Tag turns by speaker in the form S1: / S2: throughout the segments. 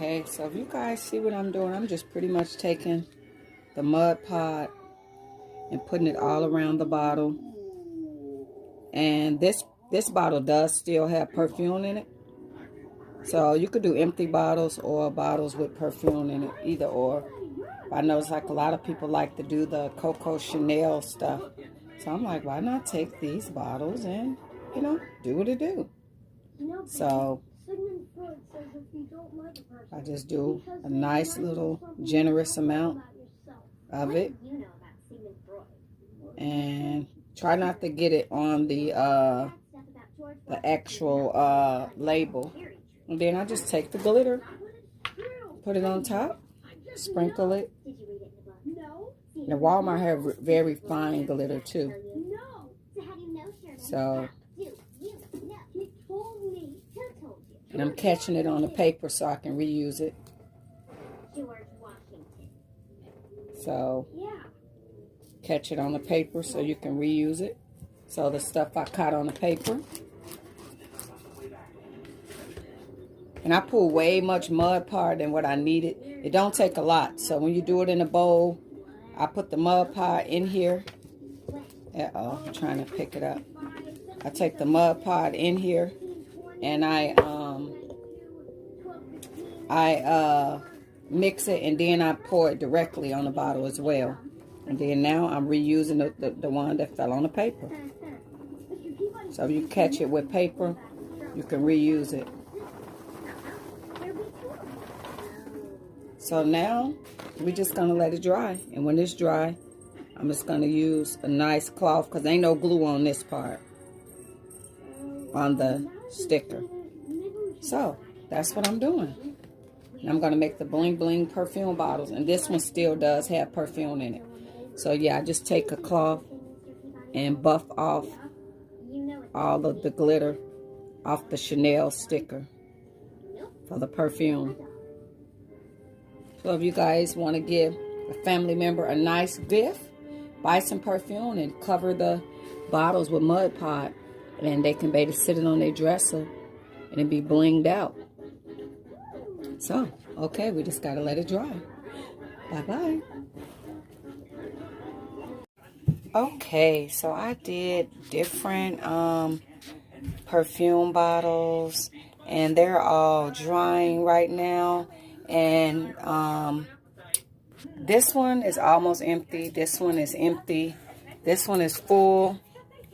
S1: Okay, so if you guys see what I'm doing, I'm just pretty much taking the Mod Podge and putting it all around the bottle. And this bottle does still have perfume in it. So you could do empty bottles or bottles with perfume in it, either or. I notice like a lot of people like to do the Coco Chanel stuff. So I'm like, why not take these bottles and, you know, do what it do. So I just do a nice little generous amount of it. And try not to get it on the actual label. And then I just take the glitter, put it on top, sprinkle it. Now Walmart have very fine glitter too. So, and I'm catching it on the paper so I can reuse it. So, catch it on the paper so you can reuse it. So the stuff I caught on the paper. And I pull way much Mod Podge than what I needed. It don't take a lot. So when you do it in a bowl, I put the Mod Podge in here. Uh-oh, I'm trying to pick it up. I take the Mod Podge in here, and I mix it, and then I pour it directly on the bottle as well. And then now I'm reusing the one that fell on the paper. So if you catch it with paper, you can reuse it. So now we're just going to let it dry. And when it's dry, I'm just going to use a nice cloth because there ain't no glue on this part, on the sticker. So that's what I'm doing. And I'm going to make the Bling Bling perfume bottles. And this one still does have perfume in it. So yeah, I just take a cloth and buff off all of the glitter off the Chanel sticker for the perfume. So if you guys want to give a family member a nice gift, buy some perfume and cover the bottles with Mod Podge, and they can be able to sit it on their dresser and it be blinged out. So, okay, we just got to let it dry. Bye-bye. Okay, so I did different perfume bottles, and they're all drying right now. And this one is almost empty. This one is empty. This one is full.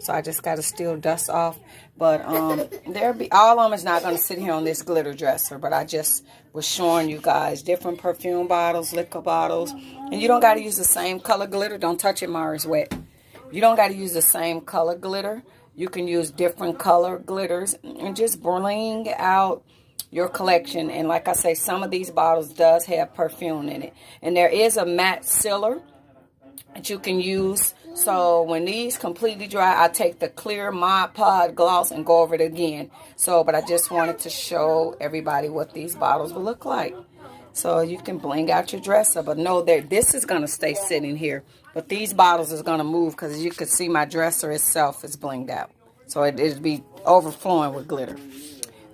S1: So I just got to still dust off. But all of them is not going to sit here on this glitter dresser. But I just was showing you guys different perfume bottles, liquor bottles. And you don't got to use the same color glitter. Don't touch it, Mara's wet. You don't got to use the same color glitter. You can use different color glitters and just bling out your collection. And like I say, some of these bottles does have perfume in it. And there is a matte sealer that you can use. So when these completely dry, I take the clear Mod Podge gloss and go over it again. So, but I just wanted to show everybody what these bottles will look like. So you can bling out your dresser. But know that this is going to stay sitting here. But these bottles is going to move because as you can see, my dresser itself is blinged out. So it'll be overflowing with glitter.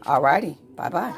S1: Alrighty. Bye-bye.